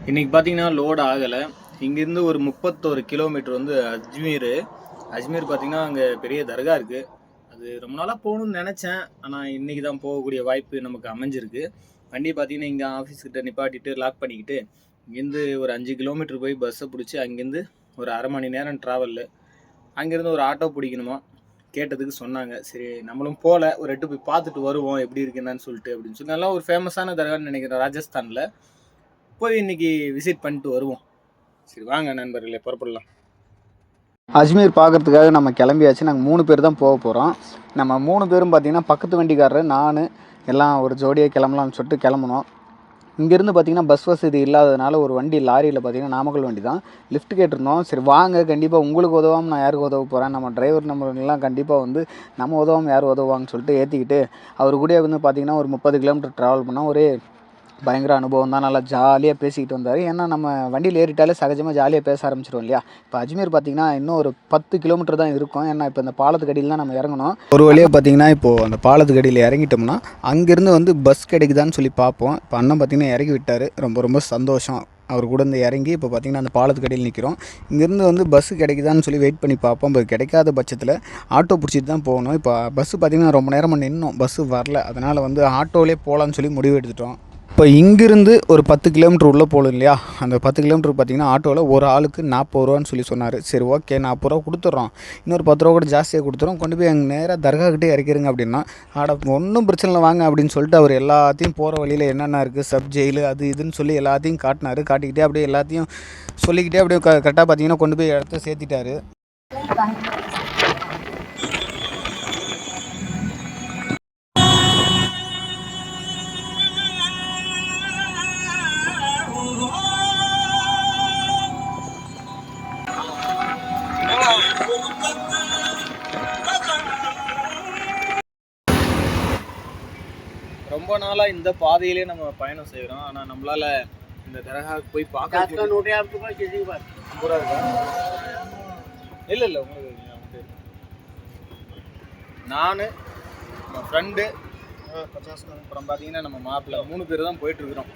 இன்றைக்கி பார்த்தீங்கன்னா லோடு ஆகலை. இங்கேருந்து ஒரு 31 கிலோமீட்டர் வந்து அஜ்மீர் பார்த்தீங்கன்னா அங்கே பெரிய தர்கா இருக்குது. அது ரொம்ப நாளாக போகணுன்னு நினச்சேன். ஆனால் இன்றைக்கி தான் போகக்கூடிய வாய்ப்பு நமக்கு அமைஞ்சிருக்கு. வண்டி பார்த்தீங்கன்னா இங்கே ஆஃபீஸ்கிட்ட நிப்பாட்டிட்டு லாக் பண்ணிக்கிட்டு இங்கேருந்து ஒரு 5 கிலோமீட்டர் போய் பஸ்ஸை பிடிச்சி அங்கேருந்து ஒரு அரை மணி நேரம் ட்ராவலில் அங்கேருந்து ஒரு ஆட்டோ பிடிக்கணுமா கேட்டதுக்கு சொன்னாங்க. சரி நம்மளும் போகல, ஒரு எட்டு போய் பார்த்துட்டு வருவோம் எப்படி இருக்கு என்னன்னு சொல்லிட்டு அப்படின்னு சொல்லி. நல்லா ஒரு ஃபேமஸான தர்கான்னு நினைக்கிறேன் ராஜஸ்தானில். போய் இன்னைக்கு விசிட் பண்ணிட்டு வருவோம். சரி வாங்க நண்பர்களே, புறப்படலாம். அஜ்மீர் பார்க்குறதுக்காக நம்ம கிளம்பியாச்சு. நாங்கள் 3 பேர் தான் போக போகிறோம். நம்ம 3 பேரும் பார்த்திங்கன்னா பக்கத்து வண்டிக்காரர் நான் எல்லாம் ஒரு ஜோடியாக கிளம்பலாம்னு சொல்லிட்டு கிளம்புனோம். இங்கேருந்து பார்த்திங்கன்னா பஸ் வசதி இல்லாததுனால ஒரு வண்டி லாரியில் பார்த்திங்கன்னா நாமக்கல் வண்டி தான் லிஃப்ட் கேட்டிருந்தோம். சரி வாங்க, கண்டிப்பாக உங்களுக்கு உதவாமல் நான் யாருக்கு உதவ போகிறேன், நம்ம டிரைவர் நம்பர்லாம் கண்டிப்பாக வந்து நம்ம உதவாமல் யார் உதவுவாங்கன்னு சொல்லிட்டு ஏற்றிக்கிட்டு அவர் கூட வந்து பார்த்திங்கன்னா ஒரு 30 கிலோமீட்டர் ட்ராவல் பண்ணோம். ஒரே பயங்கர அனுபவம் தான். நல்லா ஜாலியாக பேசிக்கிட்டு வந்தார். ஏன்னா நம்ம வண்டியில் ஏறிட்டாலே சகஜமாக ஜாலியாக பேச ஆரம்பிச்சிடும் இல்லையா. இப்போ அஜ்மீர் பார்த்திங்கன்னா இன்னும் ஒரு 10 கிலோமீட்டர் தான் இருக்கும். ஏன்னா இப்போ இந்த பாலத்துக்கு அடியில் தான் நம்ம இறங்கணும். ஒரு வழியாக பார்த்திங்கன்னா இப்போது அந்த பாலத்துக்கு அடியில் இறங்கிட்டோம்னா அங்கேருந்து வந்து பஸ் கிடைக்குதான்னு சொல்லி பார்ப்போம். இப்போ அண்ணன் பார்த்திங்கன்னா இறங்கி விட்டார். ரொம்ப சந்தோஷம். அவர் கூட இருந்து இறங்கி இப்போ பார்த்திங்கன்னா அந்த பாலத்துக்கு அடியில் நிற்கிறோம். இங்கேருந்து வந்து பஸ்ஸு கிடைக்குதான்னு சொல்லி வெயிட் பண்ணி பார்ப்போம். இப்போ கிடைக்காத பட்சத்தில் ஆட்டோ பிடிச்சிட்டு தான் போகணும். இப்போ பஸ்ஸு பார்த்திங்கன்னா ரொம்ப நேரமாக நின்னோம், பஸ்ஸு வரல. அதனால் வந்து ஆட்டோவிலே போகலான்னு சொல்லி முடிவு எடுத்துட்டோம். இப்போ இங்கிருந்து ஒரு 10 கிலோமீட்டர் உள்ளே போகணும் இல்லையா. அந்த 10 கிலோமீட்டர் பார்த்திங்கன்னா ஆட்டோவில் ஒரு ஆளுக்கு 40 ரூபான்னு சொல்லி சொன்னார். சரி ஓகே, 40 ரூபா கொடுத்துட்றோம், இன்னொரு 10 ரூபா கூட ஜாஸ்தியாக கொடுத்துறோம், கொண்டு போய் எங்கள் நேராக தர்காக்கிட்டே இறக்கிருங்க அப்படின்னா. ஒன்றும் பிரச்சனை இல்லை வாங்க அப்படின்னு சொல்லிட்டு அவர் எல்லாத்தையும் போகிற வழியில் என்னென்ன இருக்குது, சப் ஜெயிலு அது இதுன்னு சொல்லி எல்லாத்தையும் காட்டினார். காட்டிக்கிட்டே அப்படியே எல்லாத்தையும் சொல்லிக்கிட்டே அப்படியே கரெக்டாக பார்த்திங்கன்னா கொண்டு போய் இடத்த சேர்த்திட்டாரு. ரொம்ப நாளாக இந்த பாதையிலே நம்ம பயணம் செய்கிறோம். ஆனால் நம்மளால் இந்த தர்காவுக்கு போய் பார்க்க இல்லை உங்களுக்கு நான் நம்ம ஃப்ரெண்டு அப்புறம் பார்த்தீங்கன்னா நம்ம மாப்பிள்ளை 3 பேர் தான் போயிட்டுருக்குறோம்.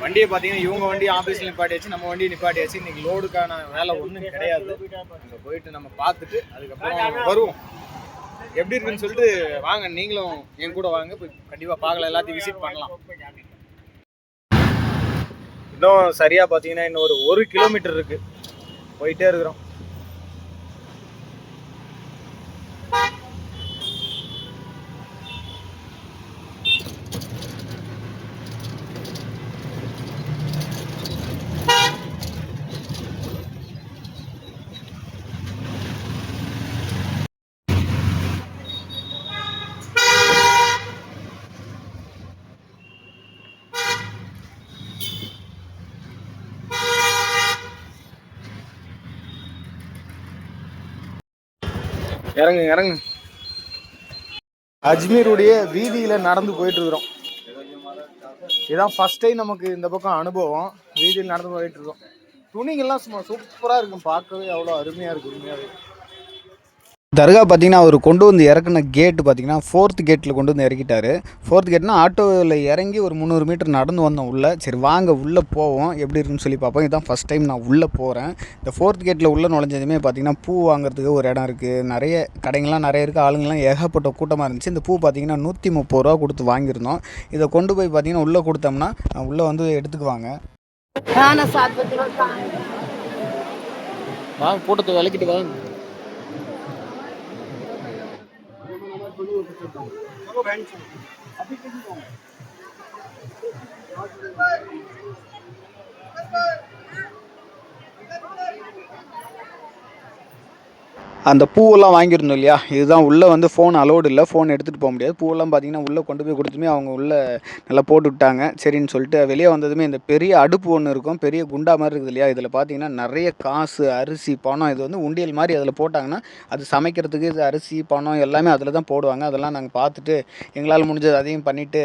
வண்டியை பார்த்தீங்கன்னா இவங்க வண்டி ஆஃபீஸில் நிப்பாட்டியாச்சு, நம்ம வண்டியை நிப்பாட்டியாச்சு. இன்றைக்கி லோடுக்கான வேலை ஒன்றும் கிடையாது. அங்கே போயிட்டு நம்ம பார்த்துட்டு அதுக்கப்புறம் வருவோம். எப்படி இருக்குன்னு சொல்லிட்டு வாங்க, நீங்களும் என் கூட வாங்க, போய் கண்டிப்பாக பார்க்கலாம், எல்லாத்தையும் விசிட் பண்ணலாம். இன்னும் சரியாக பார்த்தீங்கன்னா இன்னும் ஒரு 1 கிலோமீட்டர் இருக்குது, போயிட்டே இருக்கிறோம். இறங்கு. அஜ்மீருடைய வீதியில் நடந்து போயிட்டு இருக்கிறோம். இதுதான் ஃபர்ஸ்ட் டைம் நமக்கு இந்த பக்கம் அனுபவம். வீதியில் நடந்து போயிட்டு இருக்கோம். துணிகள்லாம் சும்மா சூப்பராக இருக்கும், பார்க்கவே அவ்வளோ அருமையாக இருக்குது. உண்மையாகவே தர்கா பார்த்திங்கன்னா அவர் கொண்டு வந்து இறக்குன கேட்டு பார்த்திங்கன்னா 4th கேட்டில் கொண்டு வந்து இறக்கிட்டார். 4th கேட்னா ஆட்டோவில் இறங்கி ஒரு 300 மீட்டர் நடந்து வந்தோம் உள்ளே. சரி வாங்க உள்ளே போவோம், எப்படி இருக்குன்னு சொல்லி பார்ப்போம். இதுதான் ஃபஸ்ட் டைம் நான் உள்ளே போகிறேன். இந்த 4th கேட்டில் உள்ளே நுழைஞ்சதுமே பார்த்திங்கன்னா பூ வாங்குறதுக்கு ஒரு இடம் இருக்குது, நிறைய கடைங்கள்லாம் நிறைய இருக்குது, ஆளுங்கள்லாம் ஏகப்பட்ட கூட்டமாக இருந்துச்சு. இந்த பூ பார்த்திங்கன்னா 130 ரூபா கொடுத்து வாங்கியிருந்தோம். இதை கொண்டு போய் பார்த்திங்கன்னா உள்ளே கொடுத்தோம்னா உள்ளே வந்து எடுத்துக்குவாங்க. வாங்க கூட்டத்தை விளக்கிட்டு வாங்க. அந்த பூவெல்லாம் வாங்கியிருந்தோம் இல்லையா, இதுதான் உள்ளே வந்து ஃபோன் அலோடு இல்லை, ஃபோன் எடுத்துகிட்டு போக முடியாது. பூவெல்லாம் பார்த்திங்கன்னா உள்ளே கொண்டு போய் கொடுத்துமே அவங்க உள்ளே நல்லா போட்டு விட்டாங்க. சரின்னு சொல்லிட்டு வெளியே வந்ததுமே இந்த பெரிய அடுப்பு ஒன்று இருக்கும், பெரிய குண்டா மாதிரி இருக்குது இல்லையா, இதில் பார்த்திங்கன்னா நிறைய காசு, அரிசி, பணம், இது வந்து உண்டியல் மாதிரி அதில் போட்டாங்கன்னா அது சமைக்கிறதுக்கு இது அரிசி பணம் எல்லாமே அதில் தான் போடுவாங்க. அதெல்லாம் நாங்கள் பார்த்துட்டு எங்களால் முடிஞ்சது அதையும் பண்ணிவிட்டு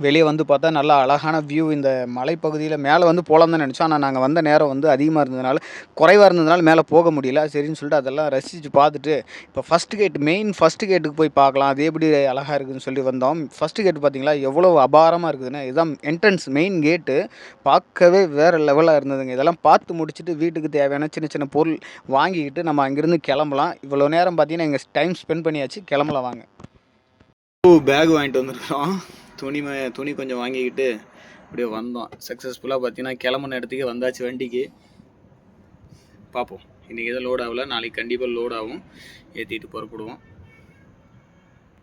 வெளியே வந்து பார்த்தா நல்லா அழகான வியூ. இந்த மலைப்பகுதியில் மேலே வந்து போகலாம் தான் நினச்சோம். ஆனால் நாங்கள் வந்த நேரம் வந்து அதிகமாக இருந்ததுனால, குறைவாக இருந்ததுனால மேலே போக முடியல. சரின்னு சொல்லிட்டு அதெல்லாம் ரசித்து பார்த்துட்டு இப்போ ஃபஸ்ட்டு கேட்டுக்கு போய் பார்க்கலாம், அது எப்படி அழகாக இருக்குதுன்னு சொல்லி வந்தோம். ஃபஸ்ட்டு கேட்டு பார்த்தீங்களா எவ்வளோ அபாரமாக இருக்குதுன்னு. இதுதான் என்ட்ரன்ஸ், மெயின் கேட்டு. பார்க்கவே வேறு லெவலாக இருந்ததுங்க. இதெல்லாம் பார்த்து முடிச்சுட்டு வீட்டுக்கு தேவையான சின்ன சின்ன பொருள் வாங்கிக்கிட்டு நம்ம அங்கேருந்து கிளம்பலாம். இவ்வளோ நேரம் பார்த்தீங்கன்னா இங்கே டைம் ஸ்பெண்ட் பண்ணியாச்சு. கிளம்பலாம் வாங்க. பேக் வாங்கிட்டு வந்துருக்கோம். துணி கொஞ்சம் வாங்கிக்கிட்டு அப்படியே வந்தோம். சக்ஸஸ்ஃபுல்லாக பார்த்தீங்கன்னா கிளம்புன இடத்துக்கு வந்தாச்சு. வண்டிக்கு பார்ப்போம். இன்றைக்கி எதுவும் லோட் ஆகலை, நாளைக்கு கண்டிப்பாக லோட் ஆகும். ஏற்றிட்டு புறப்படுவோம்.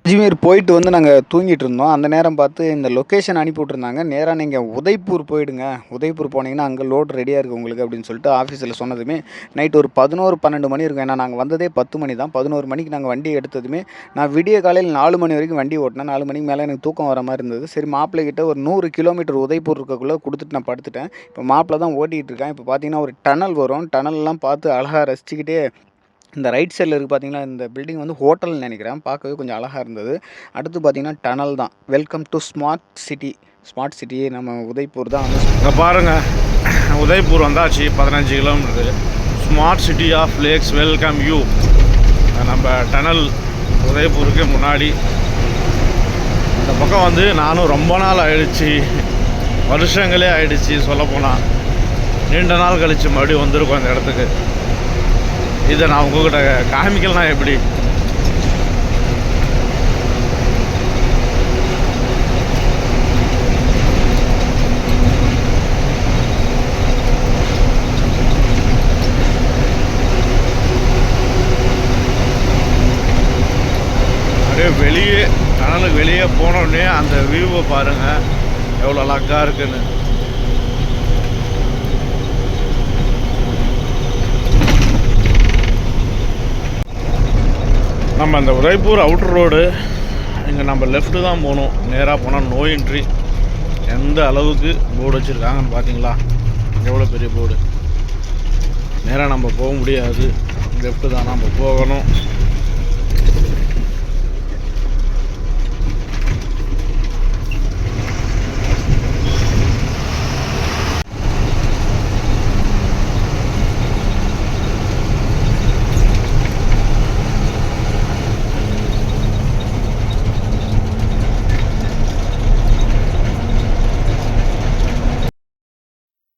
அஜ்மீர் போயிட்டு வந்து நாங்கள் தூங்கிட்டு இருந்தோம். அந்த நேரம் பார்த்து இந்த லொக்கேஷன் அனுப்பி விட்ருந்தாங்க. நேராக நீங்கள் உதய்பூர் போயிடுங்க, உதய்பூர் போனீங்கன்னா அங்கே லோடு ரெடியாக இருக்குது உங்களுக்கு அப்படின்னு சொல்லிட்டு ஆஃபீஸில் சொன்னதுமே நைட் ஒரு 11-12 மணி இருக்கும். ஏன்னா நாங்கள் வந்ததே 10 மணி தான். 11 மணிக்கு நாங்கள் வண்டி எடுத்ததுமே நான் விடிய காலையில் 4 மணி வரைக்கும் வண்டி ஓட்டினேன். 4 மணிக்கு மேலே எனக்கு தூக்கம் வர மாதிரி இருந்தது. சரி மாப்பிள்ளைகிட்ட ஒரு 100 கிலோமீட்டர் உதய்பூர் இருக்கக்குள்ளே கொடுத்துட்டு நான் படுத்துட்டேன். இப்போ மாப்பிள்ளை தான் ஓட்டிகிட்டு இருக்கேன். இப்போ பார்த்தீங்கன்னா ஒரு டனல் வரும். டனல்லாம் பார்த்து அழகாக ரசிச்சுக்கிட்டே இந்த ரைட் சைடில் இருக்குது பார்த்தீங்கன்னா, இந்த பில்டிங் வந்து ஹோட்டல்னு நினைக்கிறேன். பார்க்கவே கொஞ்சம் அழகாக இருந்தது. அடுத்து பார்த்தீங்கன்னா டனல் தான். வெல்கம் டு ஸ்மார்ட் சிட்டி நம்ம உதய்பூர் தான் வந்து. இங்கே பாருங்கள், உதய்பூர் வந்தாச்சு. 15 kilometre. Smart city of lakes welcome you. நம்ம டனல் உதய்பூருக்கு முன்னாடி. இந்த பக்கம் வந்து நானும் ரொம்ப நாள் ஆயிடுச்சு, வருஷங்களே ஆயிடுச்சு சொல்லப்போனால். நீண்ட நாள் கழித்து மறுபடியும் வந்திருக்கோம் இந்த இடத்துக்கு. இதை நான் உங்கள்கிட்ட காமிக்கலாம் எப்படி. அப்படியே வெளியே டனலுக்கு வெளியே போனோடனே அந்த வியூவை பாருங்கள் எவ்வளோ அழகாக இருக்குன்னு. நம்ம அந்த உதய்பூர் அவுட்டர் ரோடு, இங்கே நம்ம லெஃப்ட்டு தான் போகணும். நேராக போனால் நோ என்ட்ரி. எந்த அளவுக்கு போர்டு வச்சுருக்காங்கன்னு பார்த்தீங்களா, எவ்வளோ பெரிய போர்டு. நேராக நம்ம போக முடியாது, லெஃப்ட்டு தான் நம்ம போகணும்.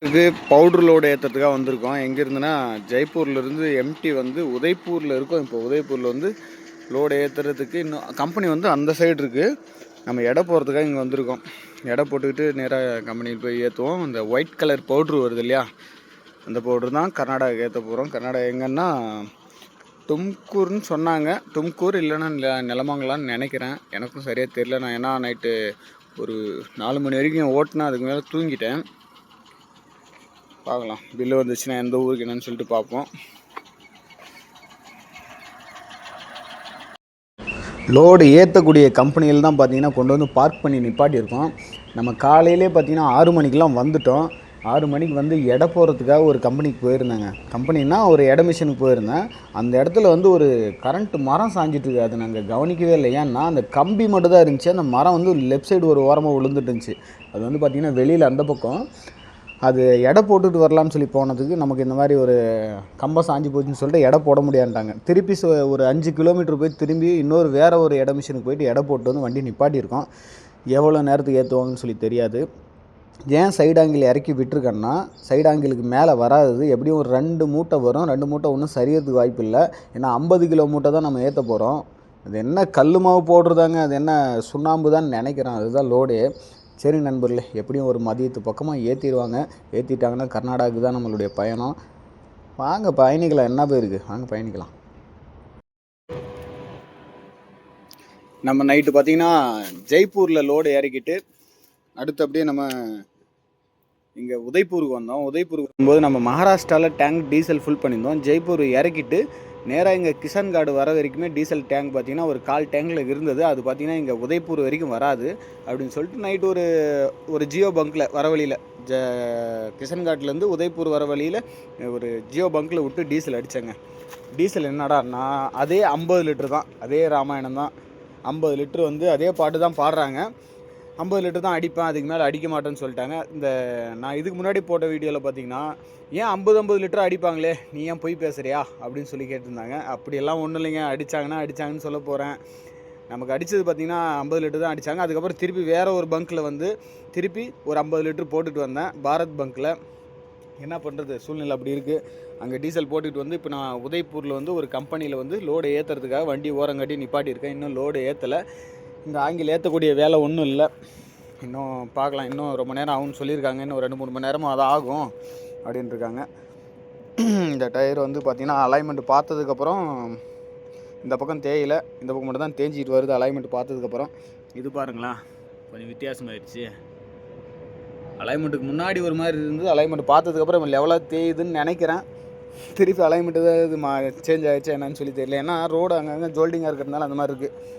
இது பவுட்ரு லோடு ஏற்றுறதுக்காக வந்திருக்கோம். எங்கே இருந்துன்னா ஜெய்ப்பூர்லேருந்து எம்டி வந்து உதய்பூரில் இருக்கும். இப்போ உதய்பூரில் வந்து லோடு ஏற்றுறதுக்கு இன்னும் கம்பெனி வந்து அந்த சைடு இருக்குது. நம்ம எடை போகிறதுக்காக இங்கே வந்திருக்கோம். எடை போட்டுக்கிட்டு நேராக கம்பெனியில் போய் ஏற்றுவோம். அந்த ஒயிட் கலர் பவுட்ரு வருது இல்லையா, அந்த பவுட்ரு தான் கர்நாடகாவுக்கு ஏற்ற போகிறோம். கர்நாடகா எங்கன்னா தும்கூர்னு சொன்னாங்க. தும்கூர் இல்லைன்னா நிலமங்கலான்னு நினைக்கிறேன். எனக்கும் சரியாக தெரியல. நான் ஏன்னா நைட்டு ஒரு 4 மணி வரைக்கும் ஓட்டினா, அதுக்கு மேலே தூங்கிட்டேன். பார்க்கலாம் பில்லு வந்துச்சுன்னா எந்த ஊருக்கு என்னன்னு சொல்லிட்டு பார்ப்போம். லோடு ஏற்றக்கூடிய கம்பெனியில் தான் பார்த்தீங்கன்னா கொண்டு வந்து பார்க் பண்ணி நிப்பாட்டியிருக்கோம். நம்ம காலையிலே பார்த்தீங்கன்னா 6 மணிக்கெலாம் வந்துட்டோம். 6 மணிக்கு வந்து எடை போகிறதுக்காக ஒரு கம்பெனிக்கு போயிருந்தேங்க. கம்பெனின்னா ஒரு எடை மிஷினுக்கு போயிருந்தேன். அந்த இடத்துல வந்து ஒரு கரண்ட்டு மரம் சாஞ்சிட்ருக்கு. அது நாங்கள் கவனிக்கவே இல்லை. ஏன்னா அந்த கம்பி மட்டும் தான் இருந்துச்சு. அந்த மரம் வந்து லெஃப்ட் சைடு ஒரு ஓரமாக விழுந்துட்டு இருந்துச்சு. அது வந்து பார்த்திங்கன்னா வெளியில் அந்த பக்கம். அது எடை போட்டுட்டு வரலான்னு சொல்லி போனதுக்கு நமக்கு இந்த மாதிரி ஒரு கம்பம் சாஞ்சி போச்சுன்னு சொல்லிட்டு எடை போட முடியாதுட்டாங்க. திருப்பி ஒரு 5 கிலோமீட்டர் போய் திரும்பி இன்னொரு வேறு ஒரு எடை மிஷினுக்கு போயிட்டு எடை போட்டு வந்து வண்டி நிப்பாட்டியிருக்கோம். எவ்வளோ நேரத்துக்கு ஏற்றுவாங்கன்னு சொல்லி தெரியாது. ஏன் சைடு ஆங்கிள் இறக்கி விட்டுருக்கேன்னா, சைடு ஆங்கிளுக்கு மேலே வராது. எப்படியும் ஒரு 2 மூட்டை வரும். 2 மூட்டை ஒன்றும் சரியறதுக்கு வாய்ப்பு இல்லை. ஏன்னா 50 கிலோ மூட்டை தான் நம்ம ஏற்ற போகிறோம். அது என்ன கல் மாவு போடுறதாங்க, அது என்ன சுண்ணாம்பு தான் நினைக்கிறேன். அதுதான் லோடு. சரி நண்பர்களே, எப்படியும் ஒரு மதியத்து பக்கமாக ஏற்றிடுவாங்க. ஏற்றிட்டாங்கன்னா கர்நாடகாவுக்கு தான் நம்மளுடைய பயணம். வாங்க பயணிக்கலாம். என்ன போயிருக்கு, வாங்க பயணிக்கலாம். நம்ம நைட்டு பார்த்திங்கன்னா ஜெய்ப்பூரில் லோடு இறக்கிட்டு அடுத்து அப்படியே நம்ம இங்கே உதய்பூருக்கு வந்தோம். உதய்பூருக்கு வரும்போது நம்ம மகாராஷ்டிராவில் டேங்க் டீசல் ஃபுல் பண்ணியிருந்தோம். ஜெய்ப்பூர் இறக்கிட்டு நேராக இங்கே கிஷன்காடு வர வரைக்குமே டீசல் டேங்க் பார்த்திங்கன்னா ஒரு 1/4 டேங்கில் இருந்தது. அது பார்த்திங்கன்னா இங்கே உதய்பூர் வரைக்கும் வராது அப்படின்னு சொல்லிட்டு நைட்டு ஒரு ஜியோ பங்க்கில் வர வழியில் கிஷன்காட்லேருந்து உதய்பூர் வர வழியில் ஒரு ஜியோ பங்க்கில் விட்டு டீசல் அடித்தேங்க. டீசல் என்னடான்னா அதே 50 லிட்டர் தான், அதே ராமாயணம் தான். 50 லிட்டர் வந்து அதே பாட்டு தான் பாடுறாங்க. 50 லிட்டர் தான் அடிப்பேன், அதுக்கு மேலே அடிக்க மாட்டேன்னு சொல்லிட்டாங்க. நான் இதுக்கு முன்னாடி போட்ட வீடியோவில் பார்த்தீங்கன்னா, ஏன் 50 லிட்டர் அடிப்பாங்களே, நீ ஏன் போய் பேசுகிறியா அப்படின்னு சொல்லி கேட்டிருந்தாங்க. அப்படியெல்லாம் ஒன்றும் இல்லைங்க, அடித்தாங்கன்னு சொல்ல போகிறேன். நமக்கு அடித்தது பார்த்திங்கன்னா 50 லிட்டர் தான் அடித்தாங்க. அதுக்கப்புறம் திருப்பி வேறு ஒரு பங்க்கில் வந்து திருப்பி ஒரு 50 லிட்டர் போட்டுட்டு வந்தேன், பாரத் பங்க்கில். என்ன பண்ணுறது, சூழ்நிலை அப்படி இருக்குது. அங்கே டீசல் போட்டுட்டு வந்து இப்போ நான் உதய்பூரில் வந்து ஒரு கம்பெனியில் வந்து லோடு ஏற்றுறதுக்காக வண்டி ஓரங்கட்டி நிப்பாட்டியிருக்கேன். இன்னும் லோடு ஏற்றலை. இந்த ஆங்கில் ஏற்றக்கூடிய வேலை ஒன்றும் இல்லை, இன்னும் பார்க்கலாம். இன்னும் ரொம்ப நேரம் ஆகும்னு சொல்லியிருக்காங்க. இன்னும் 2-3 மணி நேரமும் அது ஆகும் அப்படின்ட்டுருக்காங்க. இந்த டயர் வந்து பார்த்திங்கன்னா அலைன்மெண்ட் பார்த்ததுக்கப்புறம் இந்த பக்கம் தேயிலை, இந்த பக்கம் மட்டும் தான் தேஞ்சிட்டு வருது அலைன்மெண்ட் பார்த்ததுக்கப்புறம். இது பாருங்களா, கொஞ்சம் வித்தியாசமாகிடுச்சு. அலைன்மெண்ட்டுக்கு முன்னாடி ஒரு மாதிரி இருந்தது, அலைன்மெண்ட் பார்த்ததுக்கப்புறம் லெவலாக தேயுதுன்னு நினைக்கிறேன். திருப்பி அலைன்மெண்ட்டு தான் இது சேஞ்ச் ஆகிடுச்சு என்னன்னு சொல்லி தெரியல. ஏன்னா ரோடு அங்கங்கே ஜோல்டிங்காக இருக்கிறதுனால அந்த மாதிரி இருக்குது.